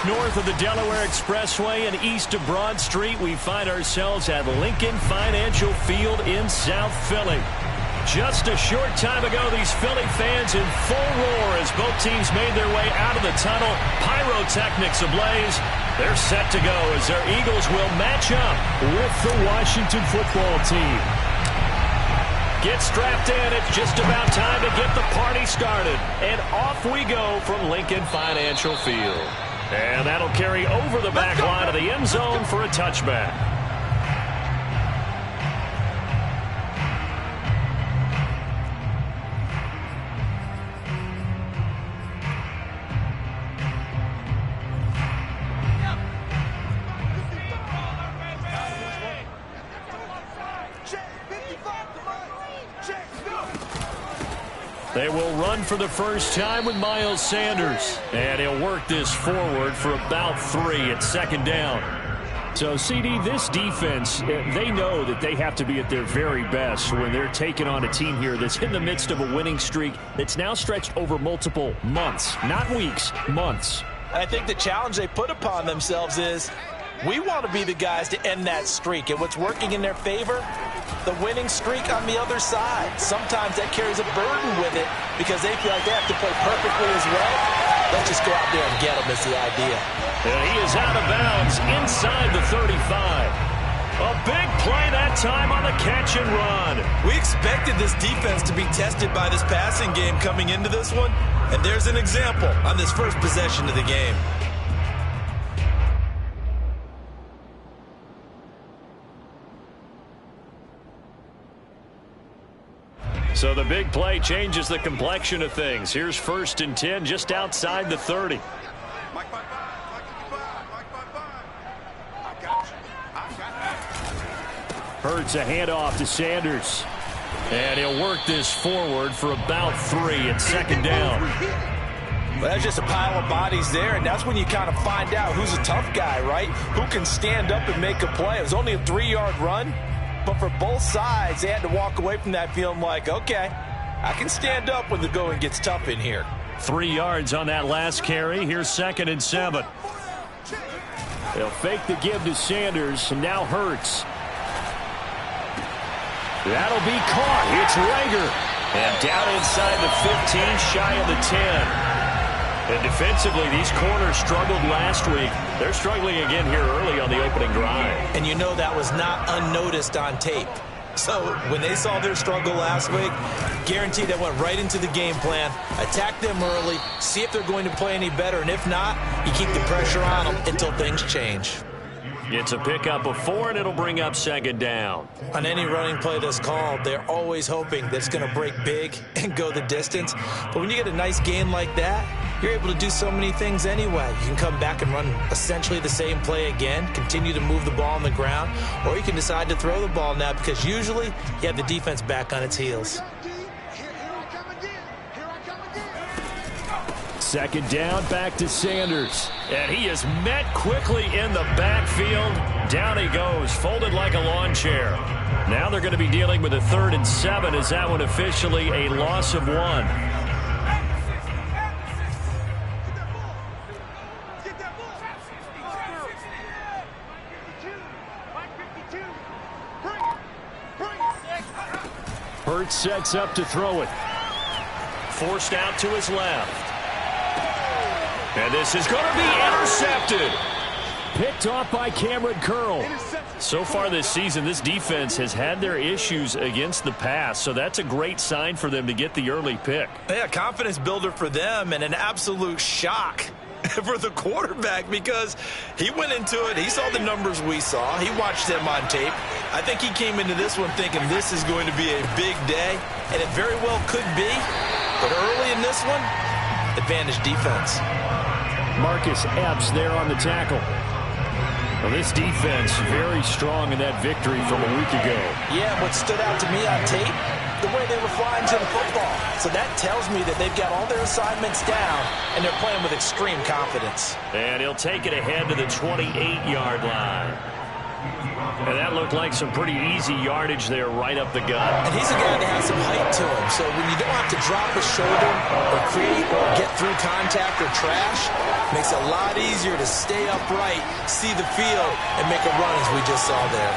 north of the Delaware Expressway and east of Broad Street, we find ourselves at Lincoln Financial Field in South Philly. Just a short time ago, these Philly fans in full roar as both teams made their way out of the tunnel. Pyrotechnics ablaze. They're set to go as their Eagles will match up with the Washington football team. Get strapped in. It's just about time to get the party started. And off we go from Lincoln Financial Field. And that'll carry over the back line of the end zone for a touchback. They will run for the first time with Miles Sanders. And he'll work this forward for about 3 at second down. So, CD, this defense, they know that they have to be at their very best when they're taking on a team here that's in the midst of a winning streak that's now stretched over multiple months, not weeks, months. I think the challenge they put upon themselves is we want to be the guys to end that streak. And what's working in their favor? The winning streak on the other side. Sometimes that carries a burden with it because they feel like they have to play perfectly as well. Let's just go out there and get them is the idea. And he is out of bounds inside the 35. A big play that time on the catch and run. We expected this defense to be tested by this passing game coming into this one. And there's an example on this first possession of the game. So the big play changes the complexion of things. Here's 1st and 10 just outside the 30. Hurts a handoff to Sanders. And he'll work this forward for about 3 at second down. Well, that's just a pile of bodies there, and that's when you kind of find out who's a tough guy, right? Who can stand up and make a play. It was only a 3-yard run. But for both sides, they had to walk away from that feeling like, okay, I can stand up when the going gets tough in here. 3 yards on that last carry. Here's 2nd and 7. They'll fake the give to Sanders, and now Hurts. That'll be caught. It's Rager. And down inside the 15, shy of the 10. And defensively, these corners struggled last week. They're struggling again here early on the opening drive. And you know that was not unnoticed on tape. So when they saw their struggle last week, guaranteed they went right into the game plan, attack them early, see if they're going to play any better. And if not, you keep the pressure on them until things change. It's a pickup of 4, and it'll bring up 2nd down. On any running play that's called, they're always hoping that it's going to break big and go the distance. But when you get a nice gain like that, you're able to do so many things anyway. You can come back and run essentially the same play again, continue to move the ball on the ground, or you can decide to throw the ball now because usually you have the defense back on its heels. 2nd down, back to Sanders. And he is met quickly in the backfield. Down he goes, folded like a lawn chair. Now they're going to be dealing with a 3rd and 7 as that one officially a loss of 1. Hurts sets up to throw it. Forced out to his left. And this is going to be intercepted. Picked off by Cameron Curl. So far this season, this defense has had their issues against the pass, so that's a great sign for them to get the early pick. Yeah, confidence builder for them and an absolute shock for the quarterback because he went into it. He saw the numbers we saw. He watched them on tape. I think he came into this one thinking this is going to be a big day, and it very well could be. But early in this one, advantage defense. Marcus Epps there on the tackle. Well, this defense very strong in that victory from a week ago. Yeah, what stood out to me on tape, the way they were flying to the football. So that tells me that they've got all their assignments down, and they're playing with extreme confidence. And he'll take it ahead to the 28-yard line. And that looked like some pretty easy yardage there right up the gut. And he's a guy that has some height to him. So when you don't have to drop a shoulder or create or get through contact or trash, it makes it a lot easier to stay upright, see the field, and make a run as we just saw there.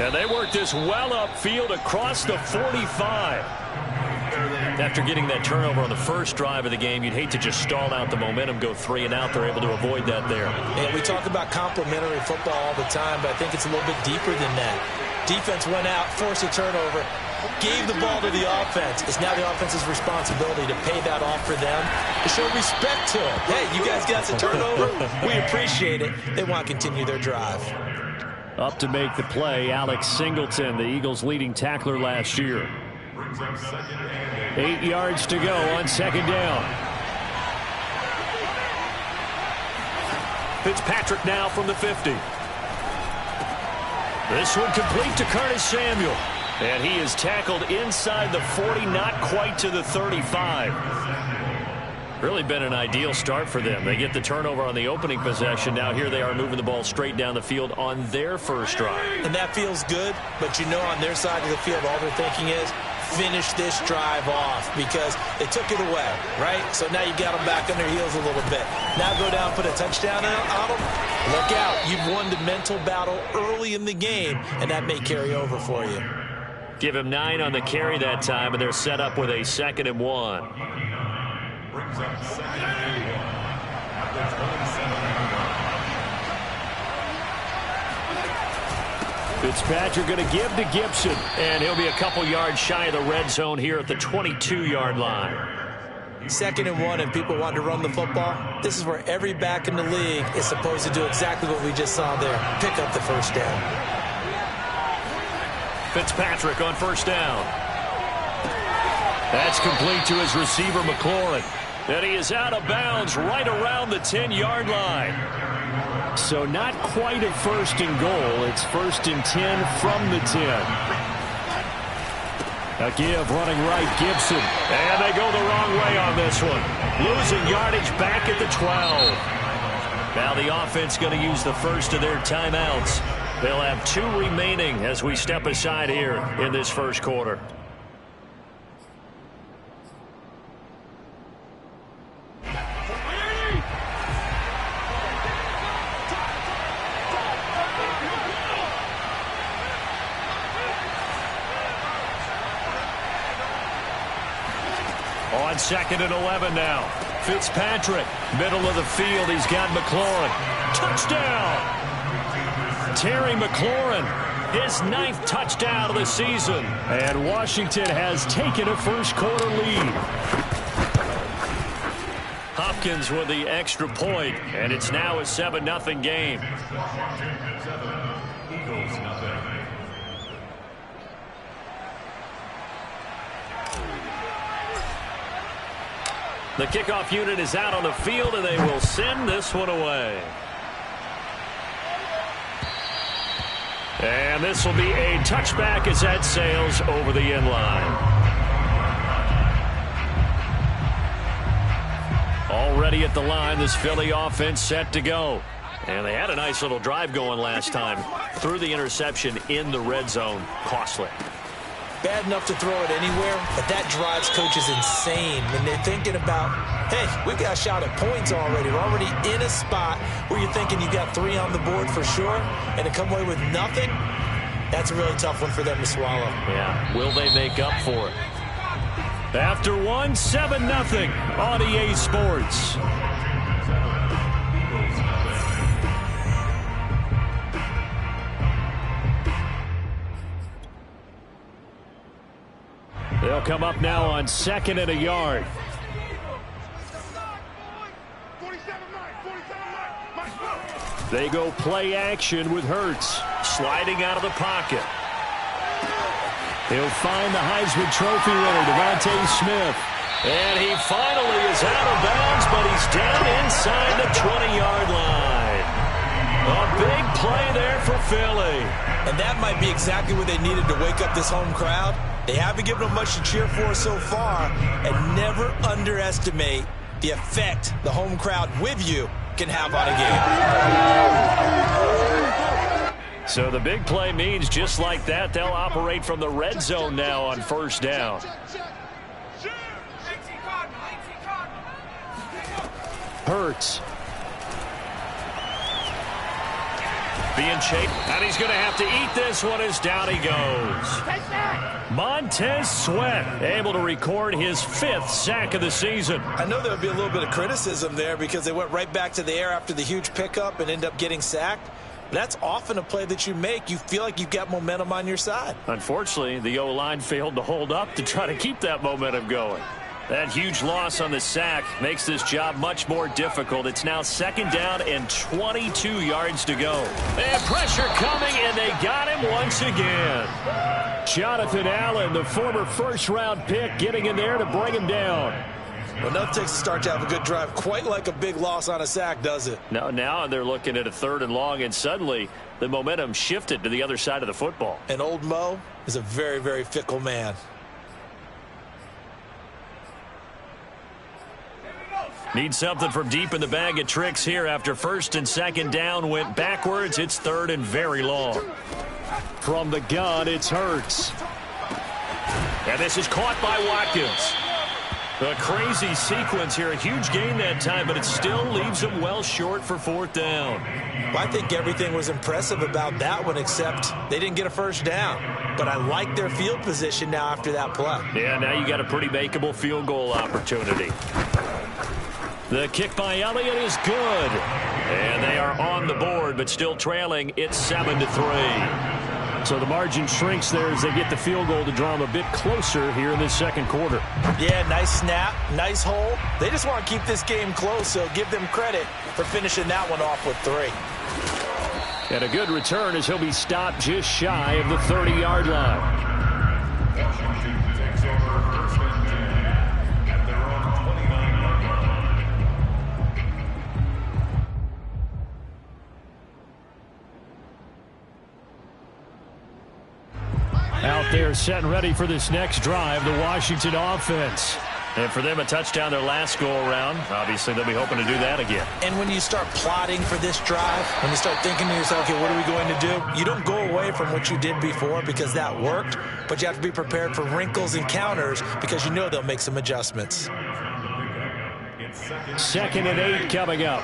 And they work this well upfield across the 45. After getting that turnover on the first drive of the game, you'd hate to just stall out the momentum, go 3 and out. They're able to avoid that there. And we talk about complementary football all the time, but I think it's a little bit deeper than that. Defense went out, forced a turnover, gave the ball to the offense. It's now the offense's responsibility to pay that off for them, to show respect to them. Hey, you guys got the turnover. We appreciate it. They want to continue their drive. Up to make the play, Alex Singleton, the Eagles' leading tackler last year. 8 yards to go on second down. Fitzpatrick now from the 50. This one complete to Curtis Samuel. And he is tackled inside the 40, not quite to the 35. Really been an ideal start for them. They get the turnover on the opening possession. Now here they are moving the ball straight down the field on their first drive. And that feels good, but you know on their side of the field all they're thinking is finish this drive off because they took it away, right? So now you got them back on their heels a little bit. Now go down, put a touchdown on them. Look out. You've won the mental battle early in the game, and that may carry over for you. Give him 9 on the carry that time, and they're set up with a 2nd and 1. Fitzpatrick going to give to Gibson, and he'll be a couple yards shy of the red zone here at the 22-yard line. 2nd and 1, and people want to run the football. This is where every back in the league is supposed to do exactly what we just saw there. Pick up the first down. Fitzpatrick on first down. That's complete to his receiver, McLaurin. And he is out of bounds right around the 10-yard line. So not quite a 1st and goal. It's 1st and 10 from the 10. A give running right, Gibson. And they go the wrong way on this one. Losing yardage back at the 12. Now the offense going to use the first of their timeouts. They'll have 2 remaining as we step aside here in this first quarter. On 2nd and 11 now. Fitzpatrick, middle of the field. He's got McLaurin. Touchdown! Terry McLaurin, his 9th touchdown of the season. And Washington has taken a first quarter lead. Hopkins with the extra point, and it's now a 7-0 game. The kickoff unit is out on the field, and they will send this one away. And this will be a touchback as that sails over the end line. Already at the line, this Philly offense set to go. And they had a nice little drive going last time. Threw the interception in the red zone. Costly. Bad enough to throw it anywhere, but that drives coaches insane when they're thinking about, hey, we got a shot at points already. We're already in a spot where you're thinking you got 3 on the board for sure, and to come away with nothing, that's a really tough one for them to swallow. Yeah, will they make up for it? After 1, 7-0 on EA Sports. They'll come up now on 2nd and a yard. They go play action with Hurts. Sliding out of the pocket. He'll find the Heisman Trophy winner, Devontae Smith. And he finally is out of bounds, but he's down inside the 20-yard line. A big play there for Philly. And that might be exactly what they needed to wake up this home crowd. They haven't given them much to cheer for so far, and never underestimate the effect the home crowd with you can have on a game. So the big play means just like that, they'll operate from the red zone now on first down. Hurts. Being chased, and he's going to have to eat this one as down he goes. Montez Sweat able to record his 5th sack of the season. I know there would be a little bit of criticism there because they went right back to the air after the huge pickup and end up getting sacked. That's often a play that you make. You feel like you've got momentum on your side. Unfortunately, the O-line failed to hold up to try to keep that momentum going. That huge loss on the sack makes this job much more difficult. It's now 2nd down and 22 yards to go. And pressure coming, and they got him once again. Jonathan Allen, the former first-round pick, getting in there to bring him down. Well, enough takes to start to have a good drive. Quite like a big loss on a sack, does it? Now they're looking at a 3rd and long, and suddenly the momentum shifted to the other side of the football. And old Mo is a very, very fickle man. Need something from deep in the bag of tricks here after 1st and 2nd down went backwards. It's 3rd and very long. From the gun, it's Hurts. And this is caught by Watkins. A crazy sequence here. A huge gain that time, but it still leaves them well short for 4th down. Well, I think everything was impressive about that one, except they didn't get a first down. But I like their field position now after that play. Yeah, now you got a pretty makeable field goal opportunity. The kick by Elliott is good. And they are on the board, but still trailing. It's 7-3. So the margin shrinks there as they get the field goal to draw them a bit closer here in this 2nd quarter. Yeah, nice snap, nice hole. They just want to keep this game close, so give them credit for finishing that one off with 3. And a good return as he'll be stopped just shy of the 30-yard line. Out there set and ready for this next drive, the Washington offense. And for them, a touchdown their last go-around. Obviously, they'll be hoping to do that again. And when you start plotting for this drive, when you start thinking to yourself, okay, what are we going to do? You don't go away from what you did before because that worked, but you have to be prepared for wrinkles and counters because you know they'll make some adjustments. 2nd and 8 coming up.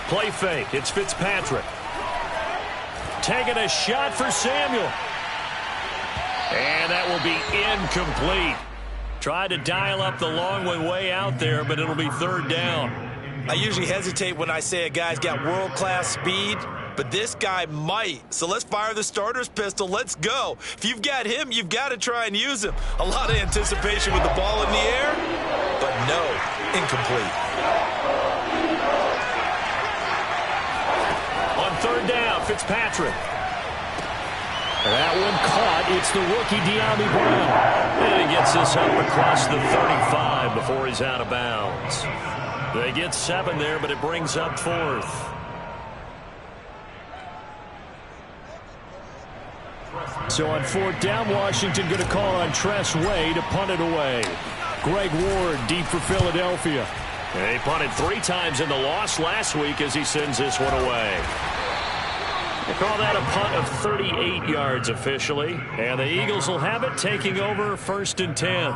Play fake. It's Fitzpatrick. Taking a shot for Samuel. And that will be incomplete. Tried to dial up the long one way out there, but it'll be 3rd down. I usually hesitate when I say a guy's got world-class speed, but this guy might. So let's fire the starter's pistol. Let's go. If you've got him, you've got to try and use him. A lot of anticipation with the ball in the air, but no, incomplete. On 3rd down, Fitzpatrick. That one caught. It's the rookie De'Ami Brown. And he gets this up across the 35 before he's out of bounds. They get 7 there, but it brings up 4th. So on 4th down, Washington going to call on Tress Way to punt it away. Greg Ward deep for Philadelphia. They punted 3 times in the loss last week as he sends this one away. They call that a punt of 38 yards officially. And the Eagles will have it, taking over 1st and 10.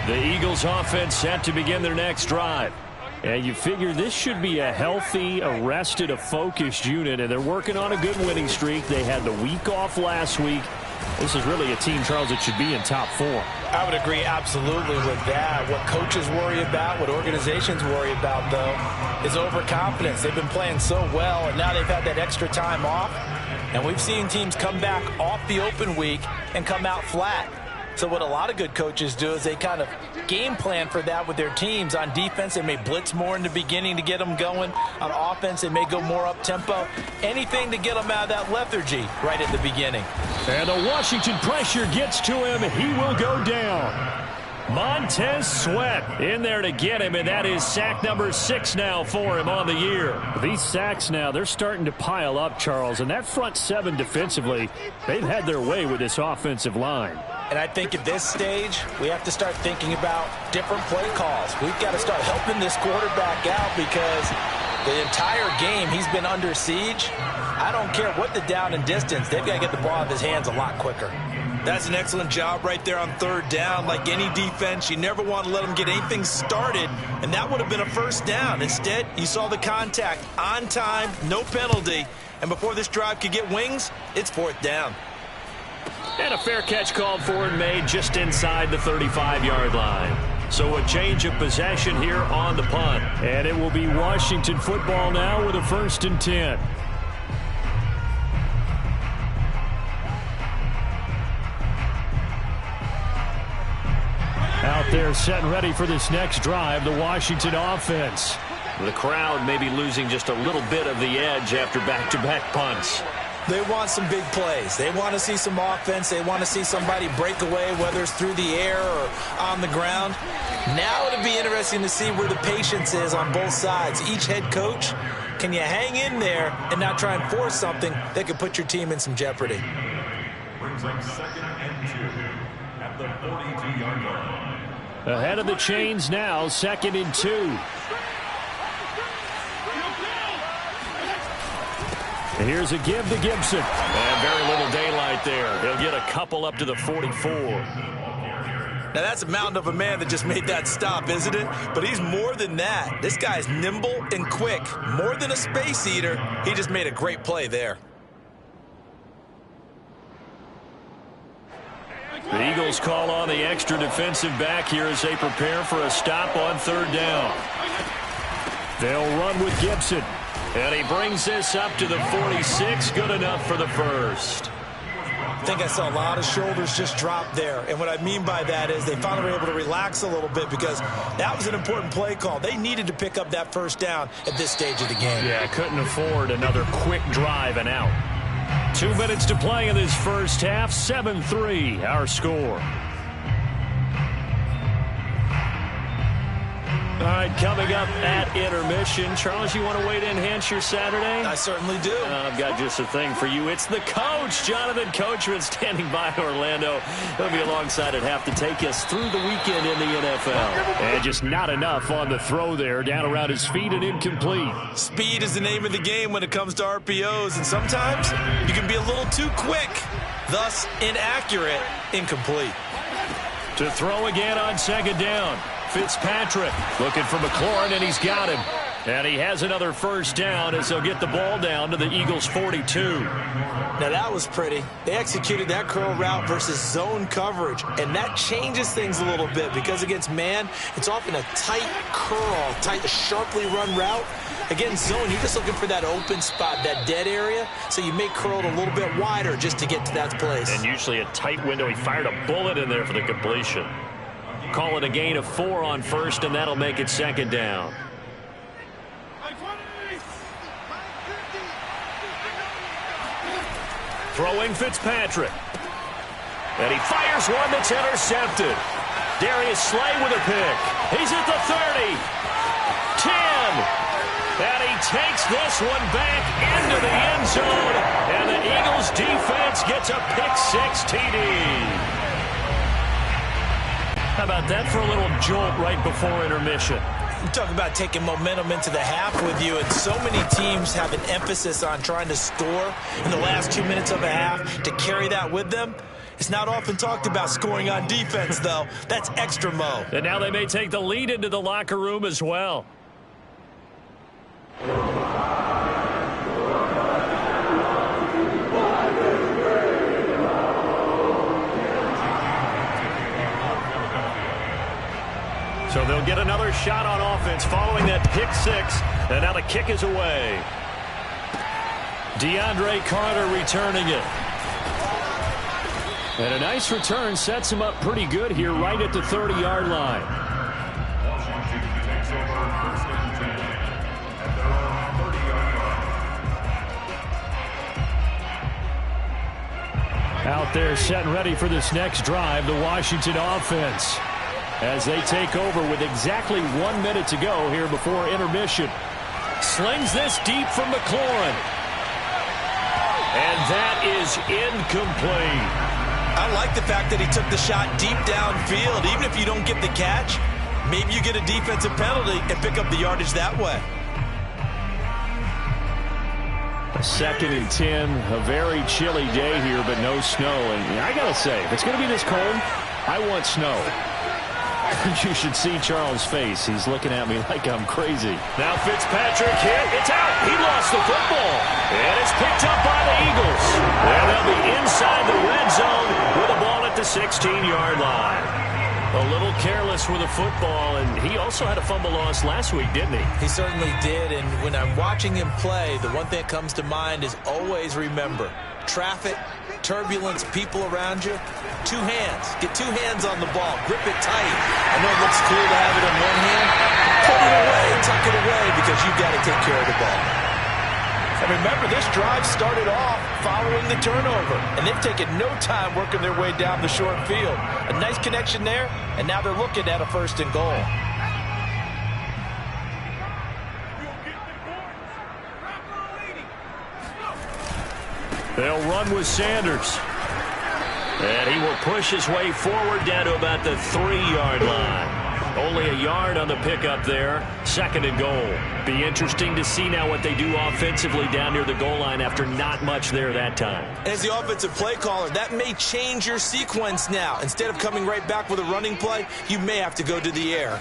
The Eagles offense set to begin their next drive. And you figure this should be a healthy, arrested, a focused unit, and they're working on a good winning streak. They had the week off last week. This is really a team, Charles, that should be in top 4. I would agree absolutely with that. What coaches worry about, what organizations worry about, though, is overconfidence. They've been playing so well, and now they've had that extra time off. And we've seen teams come back off the open week and come out flat. So what a lot of good coaches do is they kind of game plan for that with their teams. On defense, they may blitz more in the beginning to get them going. On offense, they may go more up-tempo. Anything to get them out of that lethargy right at the beginning. And the Washington pressure gets to him. He will go down. Montez Sweat in there to get him, and that is sack number 6 now for him on the year. These sacks now, they're starting to pile up, Charles, and that front 7 defensively, they've had their way with this offensive line. And I think at this stage, we have to start thinking about different play calls. We've got to start helping this quarterback out because the entire game he's been under siege. I don't care what the down and distance, they've got to get the ball out of his hands a lot quicker. That's an excellent job right there on 3rd down. Like any defense, you never want to let them get anything started, and that would have been a first down. Instead, you saw the contact on time, no penalty, and before this drive could get wings, it's 4th down. And a fair catch called for and made just inside the 35-yard line. So a change of possession here on the punt. And it will be Washington football now with a 1st and 10. Out there set and ready for this next drive, the Washington offense. The crowd may be losing just a little bit of the edge after back-to-back punts. They want some big plays. They want to see some offense. They want to see somebody break away, whether it's through the air or on the ground. Now it'll be interesting to see where the patience is on both sides. Each head coach, can you hang in there and not try and force something that could put your team in some jeopardy? Brings up 2nd and 2 at the 42-yard line. Ahead of the chains now, 2nd and 2. And here's a give to Gibson. And very little daylight there. He'll get a couple up to the 44. Now, that's a mountain of a man that just made that stop, isn't it? But he's more than that. This guy's nimble and quick. More than a space eater. He just made a great play there. The Eagles call on the extra defensive back here as they prepare for a stop on 3rd down. They'll run with Gibson. And he brings this up to the 46. Good enough for the 1st. I think I saw a lot of shoulders just drop there. And what I mean by that is they finally were able to relax a little bit because that was an important play call. They needed to pick up that 1st down at this stage of the game. Yeah, couldn't afford another quick drive and out. 2 minutes to play in this first half. 7-3 our score. All right, coming up at intermission. Charles, you want to wait to enhance your Saturday? I certainly do. I've got just a thing for you. It's the coach, Jonathan Coachman, standing by Orlando. He'll be alongside at half to take us through the weekend in the NFL. And just not enough on the throw there. Down around his feet and incomplete. Speed is the name of the game when it comes to RPOs, and sometimes you can be a little too quick, thus inaccurate, incomplete. To throw again on 2nd down. Fitzpatrick looking for McLaurin, and he's got him. And he has another 1st down as they'll get the ball down to the Eagles' 42. Now, that was pretty. They executed that curl route versus zone coverage, and that changes things a little bit because against man, it's often a tight curl, tight, sharply run route. Against zone, you're just looking for that open spot, that dead area, so you may curl it a little bit wider just to get to that place. And usually a tight window. He fired a bullet in there for the completion. Call it a gain of 4 on 1st, and that'll make it 2nd down. Throwing Fitzpatrick. And he fires one that's intercepted. Darius Slay with a pick. He's at the 30. 10. And he takes this one back into the end zone. And the Eagles defense gets a pick-6 TD. How about that for a little jolt right before intermission? You talk about taking momentum into the half with you, and so many teams have an emphasis on trying to score in the last 2 minutes of a half to carry that with them. It's not often talked about scoring on defense, though. That's extra mo. And now they may take the lead into the locker room as well. So they'll get another shot on offense following that pick-6, and now the kick is away. DeAndre Carter returning it. And a nice return sets him up pretty good here right at the 30-yard line. Washington takes over 1st and 10 at their own 30-yard line. Out there set and ready for this next drive, the Washington offense. as they take over with exactly 1 minute to go here before intermission. Slings this deep from McLaurin. And that is incomplete. I like the fact that he took the shot deep downfield. Even if you don't get the catch, maybe you get a defensive penalty and pick up the yardage that way. 2nd and 10, a very chilly day here, but no snow. And I got to say, if it's going to be this cold, I want snow. You should see Charles' face. He's looking at me like I'm crazy. Now Fitzpatrick hit. It's out. He lost the football. And it's picked up by the Eagles. And they'll be inside the red zone with the ball at the 16-yard line. A little careless with the football, and he also had a fumble loss last week, didn't he? He certainly did, and when I'm watching him play, the one thing that comes to mind is always remember, traffic, turbulence, people around you, 2 hands. Get 2 hands on the ball. Grip it tight. I know it looks cool to have it in one hand. Put it away, tuck it away, because you've got to take care of the ball. And remember, this drive started off following the turnover, and they've taken no time working their way down the short field. A nice connection there, and now they're looking at a 1st and goal. They'll run with Sanders. And he will push his way forward down to about the 3-yard line. Only a yard on the pickup there. 2nd and goal. Be interesting to see now what they do offensively down near the goal line after not much there that time. As the offensive play caller, that may change your sequence now. Instead of coming right back with a running play, you may have to go to the air.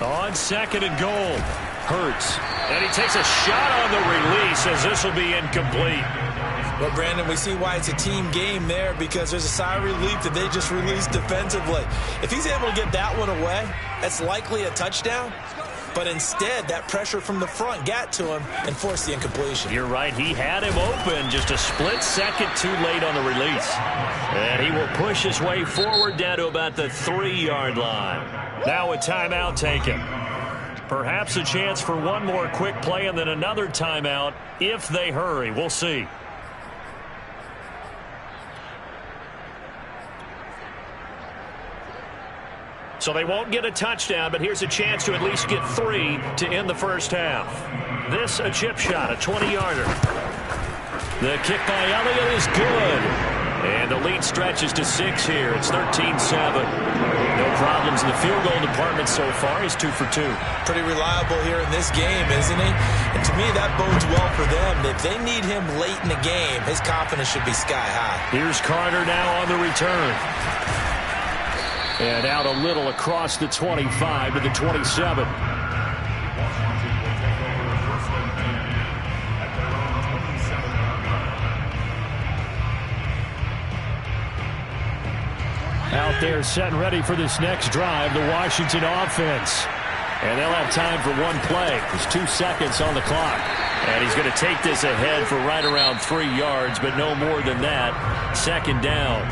On 2nd and goal. Hurts. And he takes a shot on the release as this will be incomplete. Well, Brandon, we see why it's a team game there, because there's a sigh of relief that they just released defensively. If he's able to get that one away, that's likely a touchdown. But instead, that pressure from the front got to him and forced the incompletion. You're right. He had him open, just a split second too late on the release. And he will push his way forward down to about the 3-yard line. Now a timeout taken. Perhaps a chance for one more quick play and then another timeout if they hurry. We'll see. So they won't get a touchdown, but here's a chance to at least get 3 to end the first half. This a chip shot, a 20-yarder. The kick by Elliott is good. And the lead stretches to 6 here. It's 13-7. No problems in the field goal department so far. He's 2 for 2. Pretty reliable here in this game, isn't he? And to me, that bodes well for them. If they need him late in the game, his confidence should be sky high. Here's Carter now on the return. And out a little across the 25 to the 27. Out there set and ready for this next drive, the Washington offense. And they'll have time for one play. There's 2 seconds on the clock. And he's going to take this ahead for right around 3 yards, but no more than that. 2nd down.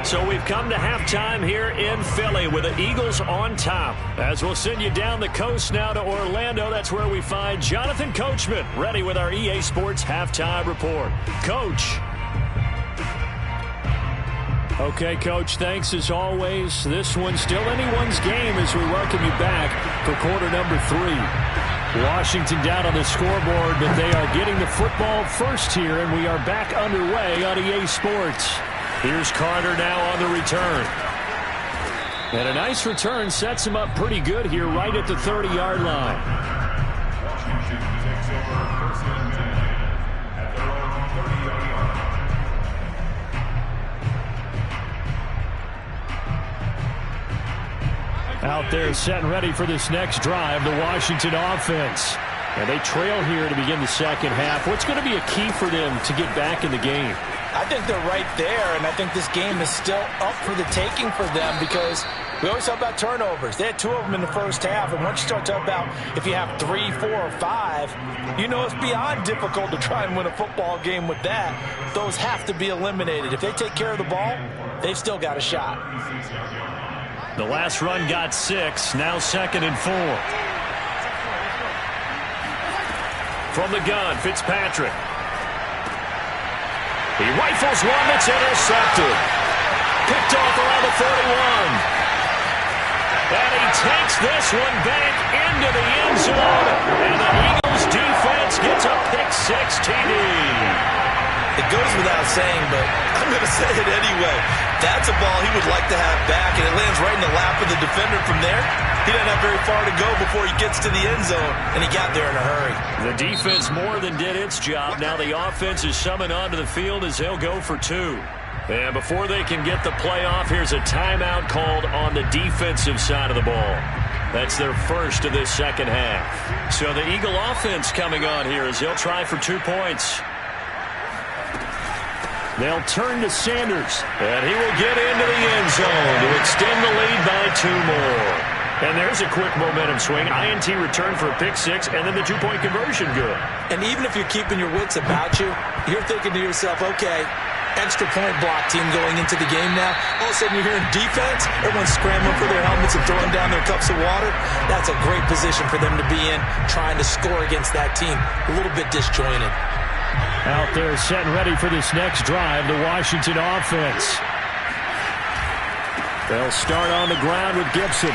So we've come to halftime here in Philly with the Eagles on top. As we'll send you down the coast now to Orlando, that's where we find Jonathan Coachman ready with our EA Sports Halftime Report. Coach. Okay, Coach, thanks as always. This one's still anyone's game as we welcome you back for quarter number 3. Washington down on the scoreboard, but they are getting the football first here, and we are back underway on EA Sports. Here's Carter now on the return. And a nice return sets him up pretty good here right at the 30-yard line. Washington takes over 1st and 10 at their own 30-yard line. Out there set and ready for this next drive, the Washington offense. And they trail here to begin the second half. What's going to be a key for them to get back in the game? I think they're right there, and I think this game is still up for the taking for them because we always talk about turnovers. They had 2 of them in the first half, and once you start talking about if you have 3, 4, or 5, you know it's beyond difficult to try and win a football game with that. Those have to be eliminated. If they take care of the ball, they've still got a shot. The last run got 6, now 2nd and 4. From the gun, Fitzpatrick. He rifles one that's intercepted. Picked off around the 41. And he takes this one back into the end zone. And the Eagles defense gets a pick-6 TD. It goes without saying, but I'm going to say it anyway. That's a ball he would like to have back, and it lands right in the lap of the defender from there. He doesn't have very far to go before he gets to the end zone, and he got there in a hurry. The defense more than did its job. Now the offense is summoned onto the field as they'll go for 2. And before they can get the play off, here's a timeout called on the defensive side of the ball. That's their first of this second half. So the Eagle offense coming on here as they'll try for 2 points. They'll turn to Sanders, and he will get into the end zone to extend the lead by 2 more. And there's a quick momentum swing. INT return for a pick-6, and then the 2-point conversion good. And even if you're keeping your wits about you, you're thinking to yourself, okay, extra point block team going into the game now. All of a sudden you're hearing defense. Everyone's scrambling for their helmets and throwing down their cups of water. That's a great position for them to be in, trying to score against that team. A little bit disjointed. Out there set and ready for this next drive, the Washington offense. They'll start on the ground with Gibson.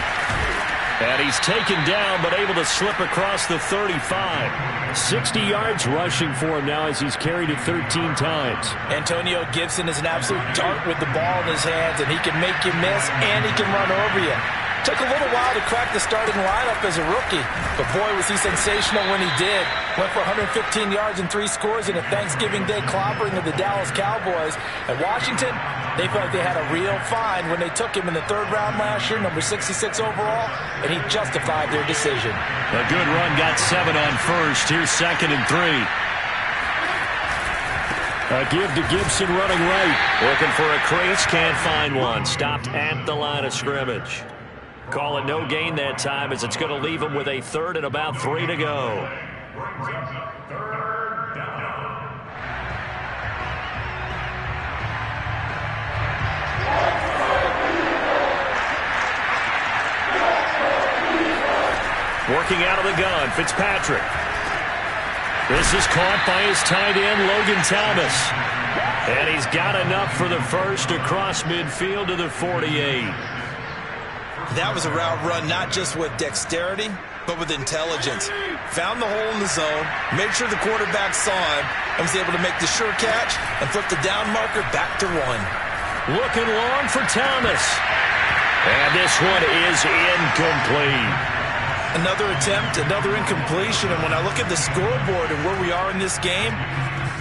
And he's taken down, but able to slip across the 35. 60 yards rushing for him now as he's carried it 13 times. Antonio Gibson is an absolute dart with the ball in his hands, and he can make you miss, and he can run over you. Took a little while to crack the starting lineup as a rookie, but boy, was he sensational when he did. Went for 115 yards and 3 scores in a Thanksgiving Day clobbering of the Dallas Cowboys. At Washington, they felt like they had a real find when they took him in the 3rd round last year, number 66 overall, and he justified their decision. A good run, got 7 on first. Here's 2nd and 3. A give to Gibson running right. Looking for a crease, can't find one. Stopped at the line of scrimmage. Call it no gain that time as it's going to leave him with a 3rd and about 3 to go. Working out of the gun, Fitzpatrick. This is caught by his tight end, Logan Thomas. And he's got enough for the first across midfield to the 48. That was a route run not just with dexterity, but with intelligence. Found the hole in the zone, made sure the quarterback saw him, and was able to make the sure catch and flip the down marker back to 1. Looking long for Thomas. And this one is incomplete. Another attempt, another incompletion, and when I look at the scoreboard and where we are in this game,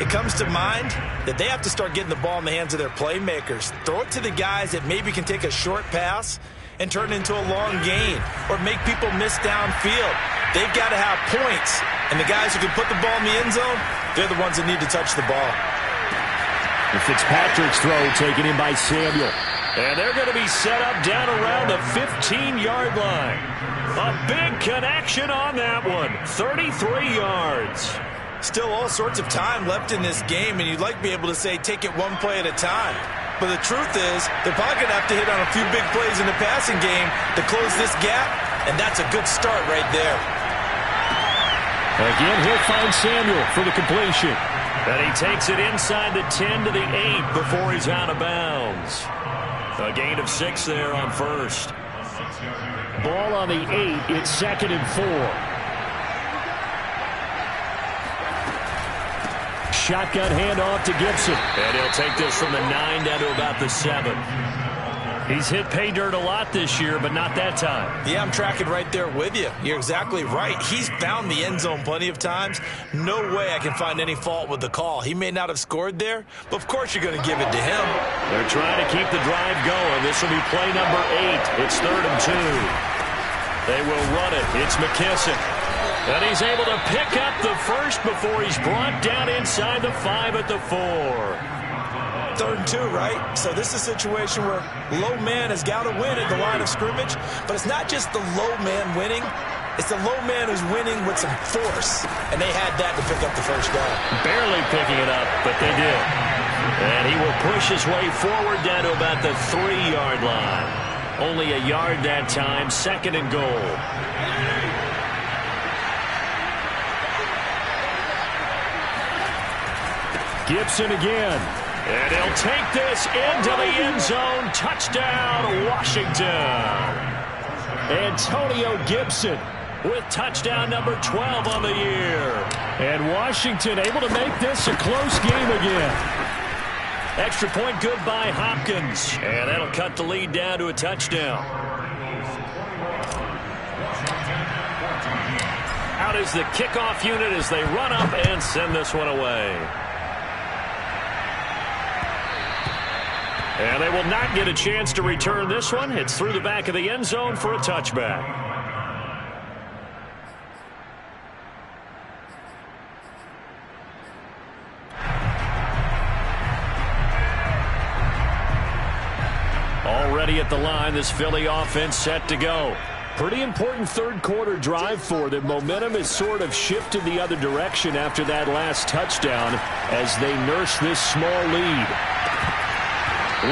it comes to mind that they have to start getting the ball in the hands of their playmakers. Throw it to the guys that maybe can take a short pass and turn it into a long gain or make people miss downfield. They've got to have points, and the guys who can put the ball in the end zone, they're the ones that need to touch the ball. And Fitzpatrick's throw taken in by Samuel. And they're going to be set up down around the 15-yard line. A big connection on that one. 33 yards. Still all sorts of time left in this game, and you'd like to be able to say take it one play at a time. But the truth is, they're probably going to have to hit on a few big plays in the passing game to close this gap, and that's a good start right there. Again, he'll find Samuel for the completion. And he takes it inside the 10 to the 8 before he's out of bounds. A gain of 6 there on first. Ball on the 8, it's 2nd and 4. Shotgun handoff to Gibson. And he'll take this from the 9 down to about the 7. He's hit pay dirt a lot this year, but not that time. Yeah, I'm tracking right there with you. You're exactly right. He's found the end zone plenty of times. No way I can find any fault with the call. He may not have scored there, but of course you're going to give it to him. They're trying to keep the drive going. This will be play number 8. It's 3rd and 2. They will run it. It's McKissick. And he's able to pick up the first before he's brought down inside the 5 at the 4. 3rd and 2, right? So this is a situation where low man has got to win at the line of scrimmage, but it's not just the low man winning. It's the low man who's winning with some force, and they had that to pick up the first down. Barely picking it up, but they did. And he will push his way forward down to about the 3-yard line. Only a yard that time, 2nd and goal. Gibson again. And he'll take this into the end zone. Touchdown, Washington. Antonio Gibson with touchdown number 12 on the year. And Washington able to make this a close game again. Extra point good by Hopkins. And that'll cut the lead down to a touchdown. Out is the kickoff unit as they run up and send this one away. And they will not get a chance to return this one. It's through the back of the end zone for a touchback. Already at the line, this Philly offense set to go. Pretty important third quarter drive for them. Momentum has sort of shifted the other direction after that last touchdown as they nurse this small lead.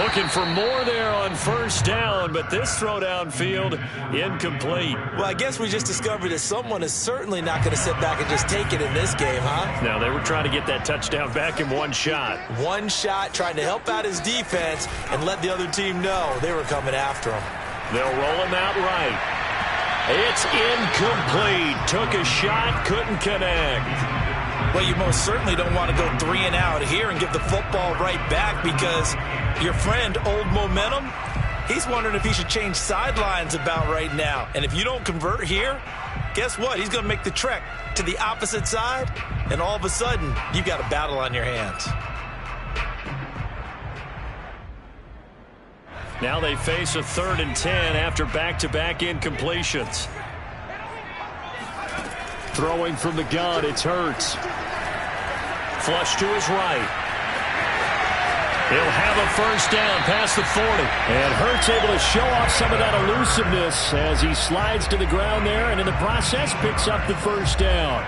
Looking for more there on first down, but this throw downfield incomplete. Well, I guess we just discovered that someone is certainly not going to sit back and just take it in this game, huh? Now, they were trying to get that touchdown back in one shot. One shot, trying to help out his defense and let the other team know they were coming after him. They'll roll him out right. It's incomplete. Took a shot, couldn't connect. Well, you most certainly don't want to go 3 and out here and give the football right back because your friend, Old Momentum, he's wondering if he should change sidelines about right now. And if you don't convert here, guess what? He's going to make the trek to the opposite side, and all of a sudden, you've got a battle on your hands. Now they face a 3rd and 10 after back-to-back incompletions. Throwing from the gun, it's Hurts. Flush to his right. He'll have a first down past the 40. And Hurts able to show off some of that elusiveness as he slides to the ground there and in the process picks up the first down.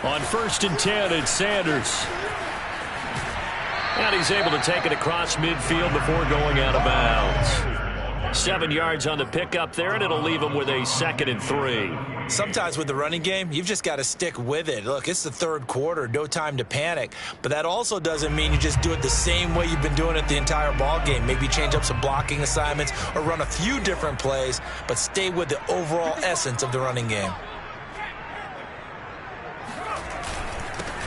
On 1st and 10, it's Sanders. And he's able to take it across midfield before going out of bounds. 7 yards on the pickup there, and it'll leave him with a 2nd and 3. Sometimes with the running game, you've just got to stick with it. Look, it's the 3rd quarter, no time to panic. But that also doesn't mean you just do it the same way you've been doing it the entire ball game. Maybe change up some blocking assignments or run a few different plays, but stay with the overall essence of the running game.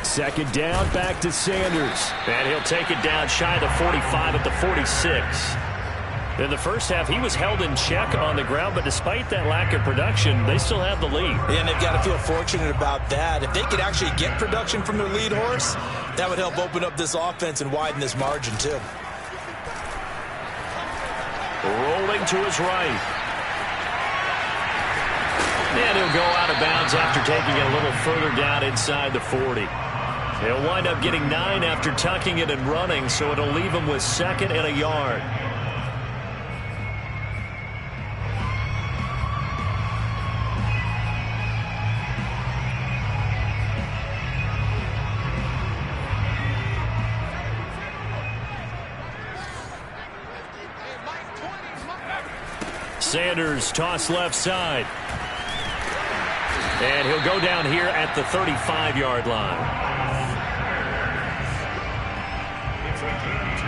2nd down, back to Sanders. And he'll take it down shy of the 45 at the 46. In the first half, he was held in check on the ground, but despite that lack of production, they still have the lead. And they've got to feel fortunate about that. If they could actually get production from their lead horse, that would help open up this offense and widen this margin, too. Rolling to his right. And he'll go out of bounds after taking it a little further down inside the 40. He'll wind up getting 9 after tucking it and running, so it'll leave him with 2nd and a yard. Sanders toss left side. And he'll go down here at the 35-yard line. It's a game 2.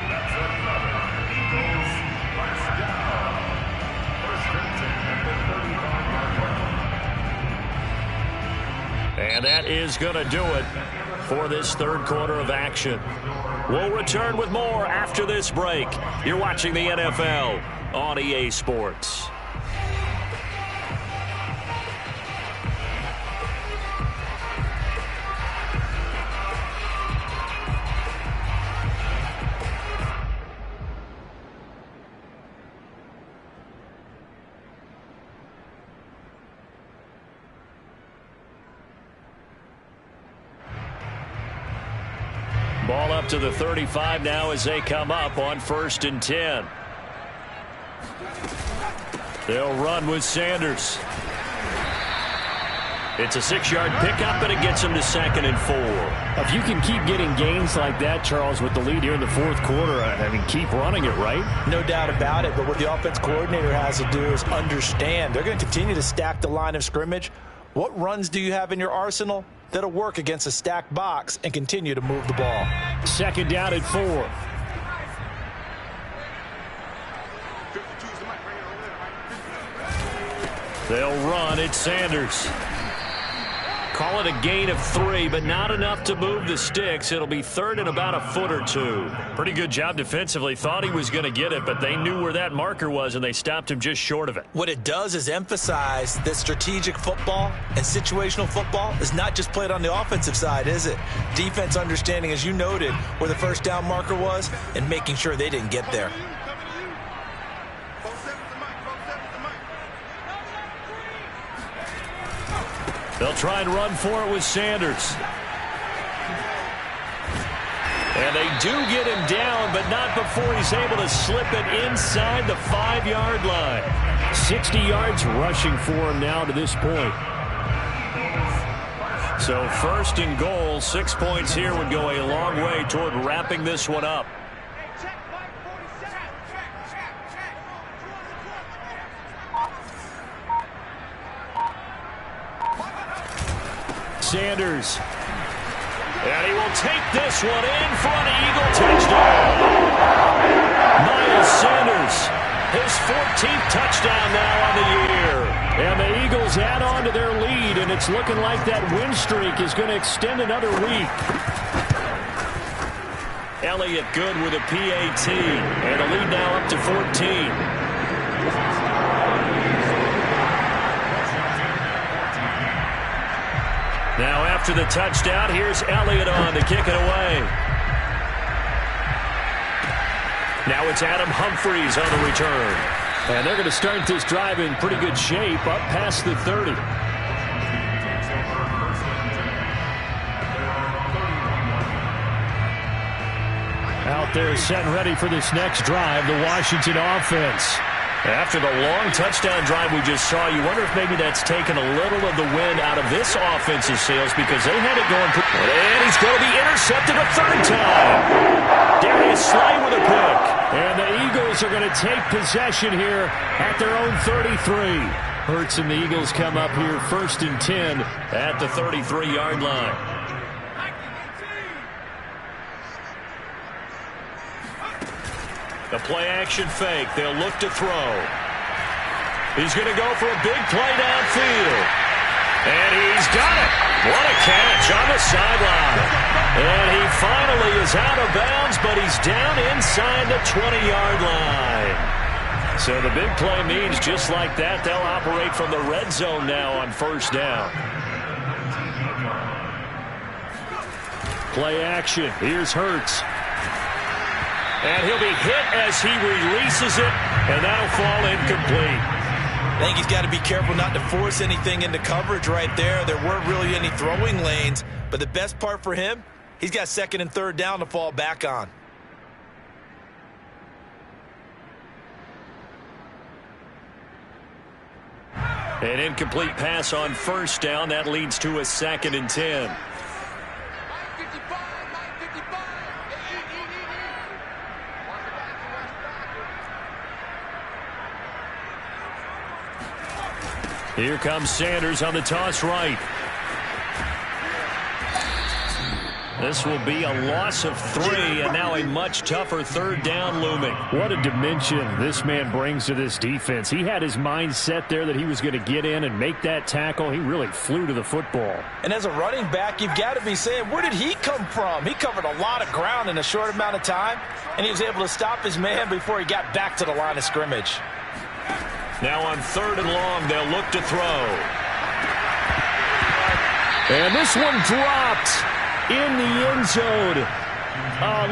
That's another Eagles first down. 1st and 10 at the 35-yard line. And that is going to do it for this 3rd quarter of action. We'll return with more after this break. You're watching the NFL on EA Sports. Ball up to the 35 now as they come up on 1st and 10. They'll run with Sanders. It's a 6-yard pickup, and it gets him to 2nd and 4. If you can keep getting gains like that, Charles, with the lead here in the fourth quarter, I mean, keep running it, right? No doubt about it, but what the offense coordinator has to do is understand they're going to continue to stack the line of scrimmage. What runs do you have in your arsenal that'll work against a stacked box and continue to move the ball? 2nd down and 4. They'll run. It's Sanders. Call it a gain of 3, but not enough to move the sticks. It'll be 3rd and about a foot or 2. Pretty good job defensively. Thought he was going to get it, but they knew where that marker was, and they stopped him just short of it. What it does is emphasize that strategic football and situational football is not just played on the offensive side, is it? Defense understanding, as you noted, where the first down marker was and making sure they didn't get there. They'll try and run for it with Sanders. And they do get him down, but not before he's able to slip it inside the 5-yard line. 60 yards rushing for him now to this point. So 1st and goal, 6 points here would go a long way toward wrapping this one up. Sanders. And he will take this one in for an Eagle touchdown. Miles Sanders, his 14th touchdown now on the year. And the Eagles add on to their lead, and it's looking like that win streak is going to extend another week. Elliott good with a PAT, and the lead now up to 14. Now after the touchdown, here's Elliott on to kick it away. Now it's Adam Humphries on the return. And they're going to start this drive in pretty good shape up past the 30. Out there set and ready for this next drive, the Washington offense. After the long touchdown drive we just saw, you wonder if maybe that's taken a little of the wind out of this offensive sails because they had it going. And he's going to be intercepted a 3rd time. Darius Slay with a pick. And the Eagles are going to take possession here at their own 33. Hurts and the Eagles come up here 1st and 10 at the 33-yard line. The play-action fake. They'll look to throw. He's going to go for a big play downfield. And he's got it. What a catch on the sideline. And he finally is out of bounds, but he's down inside the 20-yard line. So the big play means just like that, they'll operate from the red zone now on 1st down. Play action. Here's Hurts. And he'll be hit as he releases it, and that'll fall incomplete. I think he's got to be careful not to force anything into coverage right there. There weren't really any throwing lanes, but the best part for him, he's got 2nd and 3rd down to fall back on. An incomplete pass on 1st down. That leads to a 2nd and 10. Here comes Sanders on the toss right. This will be a loss of 3, and now a much tougher 3rd down looming. What a dimension this man brings to this defense. He had his mind set there that he was going to get in and make that tackle. He really flew to the football. And as a running back, you've got to be saying, where did he come from? He covered a lot of ground in a short amount of time, and he was able to stop his man before he got back to the line of scrimmage. Now on 3rd and long, they'll look to throw. And this one dropped in the end zone.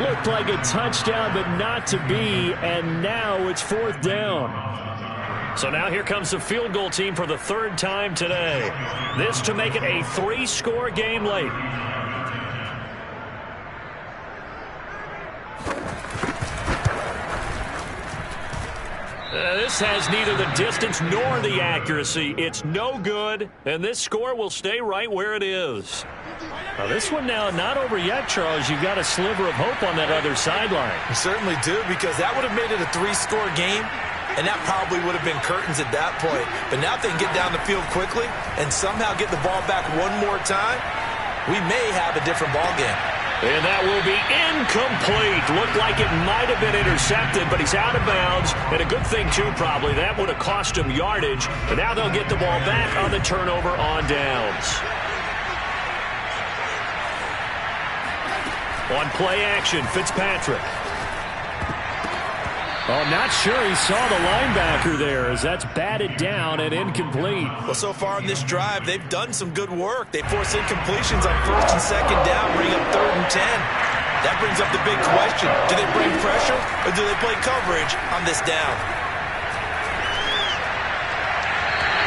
Looked like a touchdown, but not to be. And now it's 4th down. So now here comes the field goal team for the 3rd time today. This to make it a 3-score game late. This has neither the distance nor the accuracy. It's no good, and this score will stay right where it is. Now, this one now not over yet, Charles. You've got a sliver of hope on that other sideline. You certainly do, because that would have made it a 3-score game, and that probably would have been curtains at that point. But now if they can get down the field quickly and somehow get the ball back one more time, we may have a different ball game. And that will be incomplete. Looked like it might have been intercepted, but he's out of bounds. And a good thing, too, probably. That would have cost him yardage. But now they'll get the ball back on the turnover on downs. On play action, Fitzpatrick. Oh, not sure he saw the linebacker there, as that's batted down and incomplete. Well, so far in this drive, they've done some good work. They force incompletions on 1st and 2nd down, bring up 3rd and 10. That brings up the big question. Do they bring pressure, or do they play coverage on this down?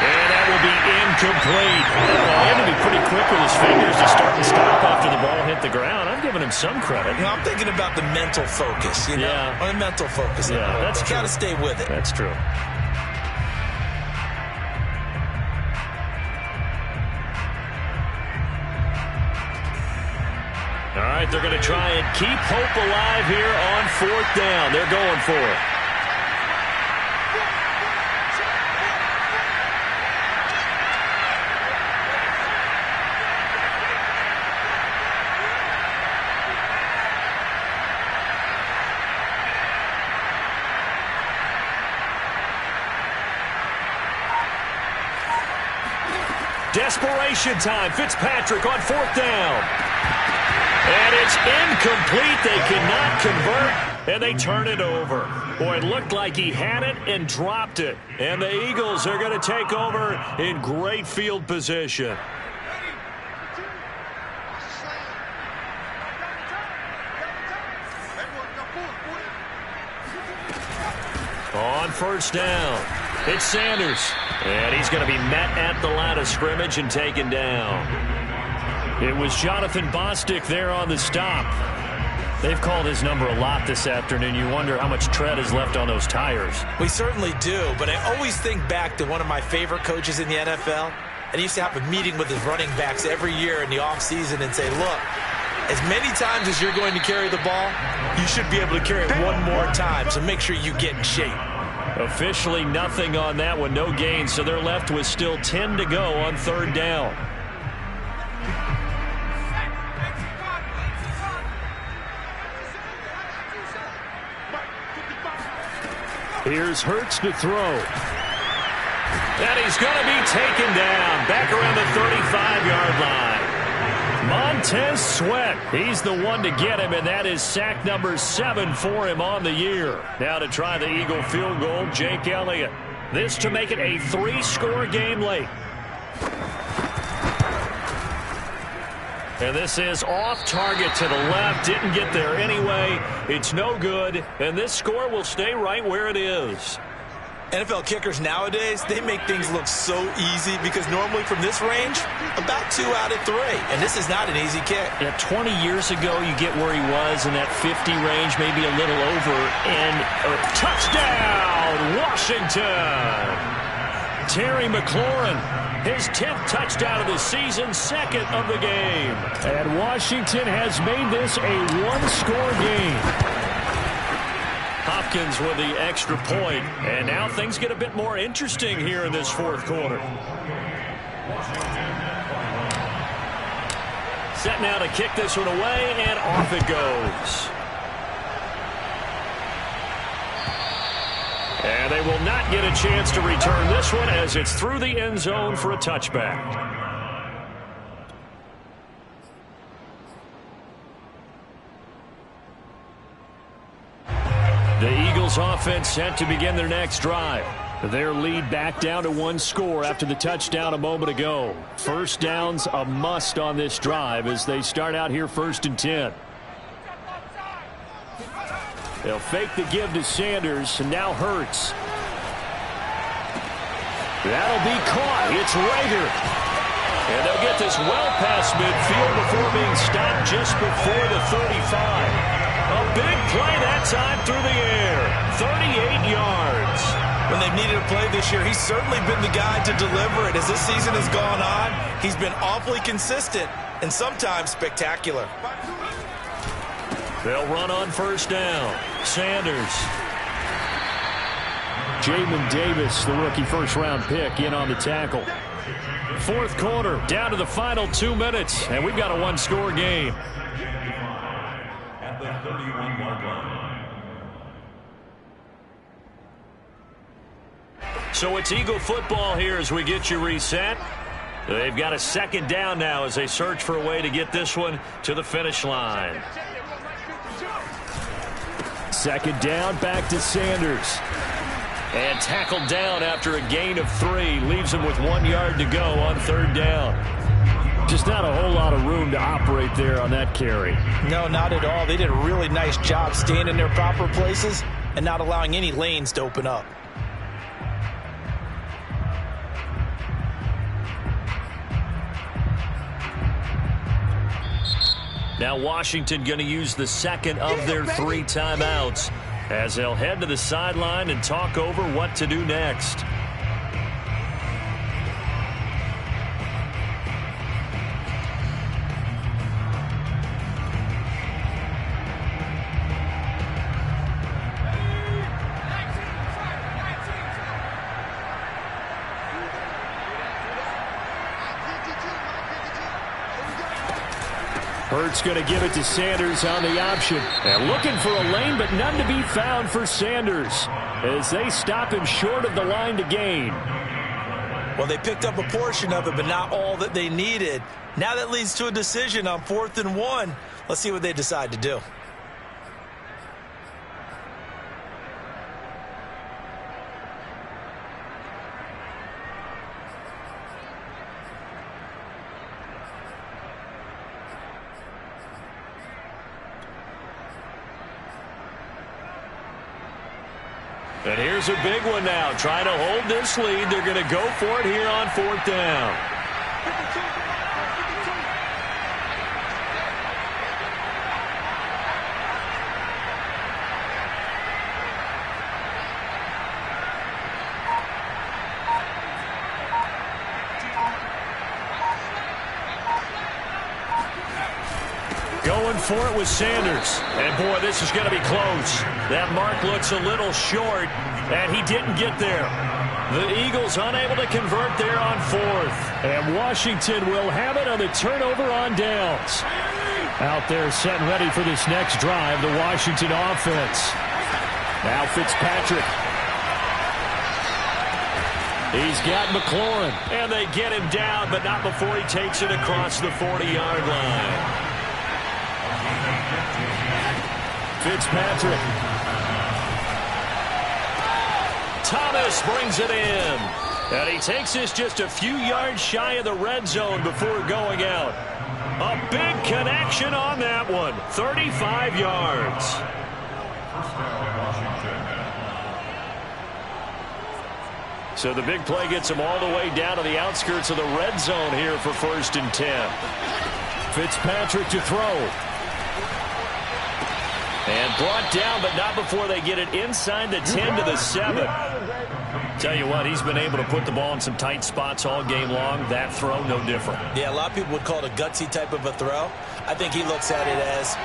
And that will be incomplete. Well, he had to be pretty quick with his fingers to start and stop after the ball hit the ground. I'm giving him some credit. You know, I'm thinking about the mental focus, you know? Yeah. On the mental focus. Yeah, that's true. Got to stay with it. That's true. All right, they're going to try and keep hope alive here on 4th down. They're going for it. Desperation time. Fitzpatrick on 4th down. And it's incomplete. They cannot convert, and they turn it over. Boy, it looked like he had it and dropped it. And the Eagles are going to take over in great field position. On 1st down, it's Sanders. And he's going to be met at the line of scrimmage and taken down. It was Jonathan Bostic there on the stop. They've called his number a lot this afternoon. You wonder how much tread is left on those tires. We certainly do, but I always think back to one of my favorite coaches in the NFL. And he used to have a meeting with his running backs every year in the offseason and say, look, as many times as you're going to carry the ball, you should be able to carry it one more time, so make sure you get in shape. Officially nothing on that one, no gain, so they're left with still 10 to go on 3rd down. Here's Hurts to throw. And he's going to be taken down back around the 35-yard line. Montez Sweat, he's the one to get him, and that is sack number 7 for him on the year. Now to try the Eagle field goal, Jake Elliott. This to make it a 3-score game late. And this is off target to the left. Didn't get there anyway. It's no good, and this score will stay right where it is. NFL kickers nowadays, they make things look so easy because normally from this range, about 2 out of 3. And this is not an easy kick. Yeah, 20 years ago, you get where he was in that 50 range, maybe a little over. And a touchdown, Washington. Terry McLaurin, his 10th touchdown of the season, 2nd of the game. And Washington has made this a 1-score game. Hopkins with the extra point, and now things get a bit more interesting here in this 4th quarter. Set now to kick this one away, and off it goes. And they will not get a chance to return this one as it's through the end zone for a touchback. The Eagles offense set to begin their next drive. Their lead back down to 1 score after the touchdown a moment ago. 1st down's a must on this drive as they start out here 1st and 10. They'll fake the give to Sanders, and now Hurts. That'll be caught. It's Rager. And they'll get this well past midfield before being stopped just before the 35. A big play that time through the air. 38 yards. when they've needed a play this year, he's certainly been the guy to deliver it. As this season has gone on, he's been awfully consistent and sometimes spectacular. They'll run on first down. Sanders. Jamin Davis, the rookie first-round pick, in on the tackle. Fourth quarter, down to the final 2 minutes, and we've got a one-score game. At the 31-yard line. So it's Eagle football here as we get you reset. They've got a second down now as they search for a way to get this one to the finish line. Second down, back to Sanders. And tackled down after a gain of 3. Leaves him with 1 yard to go on third down. Just not a whole lot of room to operate there on that carry. No, not at all. They did a really nice job staying in their proper places and not allowing any lanes to open up. Now Washington going to use the second of their 3 timeouts as they'll head to the sideline and talk over what to do next. Hurts going to give it to Sanders on the option. And looking for a lane, but none to be found for Sanders as they stop him short of the line to gain. Well, they picked up a portion of it, but not all that they needed. Now that leads to a decision on 4th and 1. Let's see what they decide to do. And here's a big one now. Trying to hold this lead. They're going to go for it here on 4th down. Going for it with Sanders. And, boy, this is going to be close. That mark looks a little short, and he didn't get there. The Eagles unable to convert there on 4th. And Washington will have it on the turnover on downs. Out there set and ready for this next drive, the Washington offense. Now Fitzpatrick. He's got McLaurin. And they get him down, but not before he takes it across the 40-yard line. Fitzpatrick. Thomas brings it in. And he takes this just a few yards shy of the red zone before going out. A big connection on that one. 35 yards. So the big play gets him all the way down to the outskirts of the red zone here for 1st and 10. Fitzpatrick to throw. And brought down, but not before they get it inside the 10 to the 7. Tell you what, he's been able to put the ball in some tight spots all game long. That throw, no different. Yeah, a lot of people would call it a gutsy type of a throw. I think he looks at it as,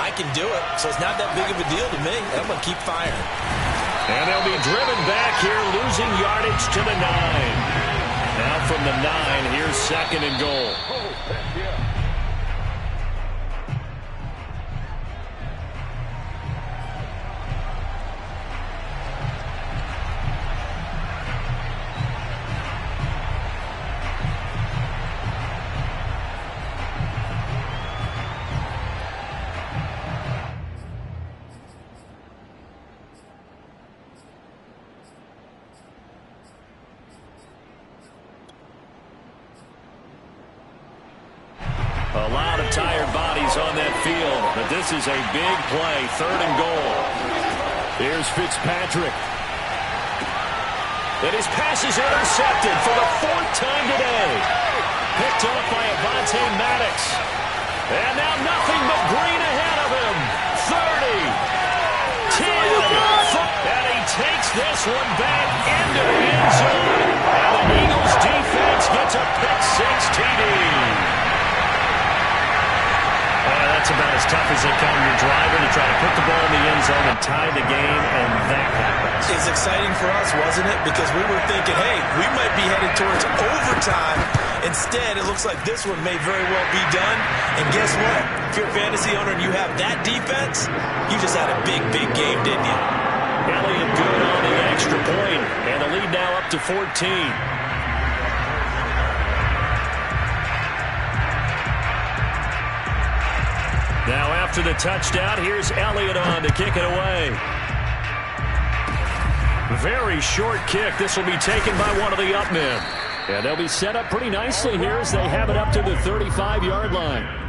I can do it, so it's not that big of a deal to me. I'm going to keep firing. And they'll be driven back here, losing yardage to the 9. Now from the 9, here's 2nd and goal. A lot of tired bodies on that field, but this is a big play, 3rd and goal. Here's Fitzpatrick. And his pass is intercepted for the 4th time today. Picked up by Avonte Maddox. And now nothing but green ahead of him. 30, 10, and he takes this one back into the end zone. And the Eagles defense gets a pick-six TD. That's about as tough as they come. You're driving to try to put the ball in the end zone and tie the game, and that happens. It's exciting for us, wasn't it? Because we were thinking, hey, we might be headed towards overtime. Instead, it looks like this one may very well be done. And guess what? If you're a fantasy owner and you have that defense, you just had a big, big game, didn't you? Elliott good on the extra point, and the lead now up to 14. Now after the touchdown, here's Elliott on to kick it away. Very short kick. This will be taken by one of the up men. And they'll be set up pretty nicely here as they have it up to the 35-yard line.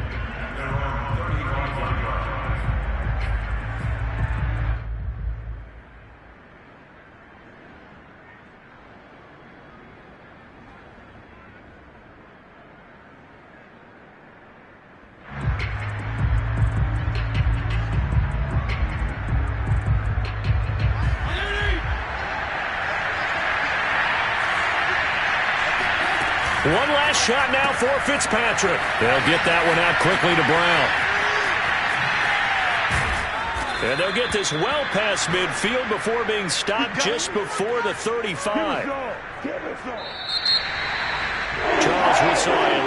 One last shot now for Fitzpatrick. They'll get that one out quickly to Brown. And they'll get this well past midfield before being stopped just before the 35. Charles, we saw a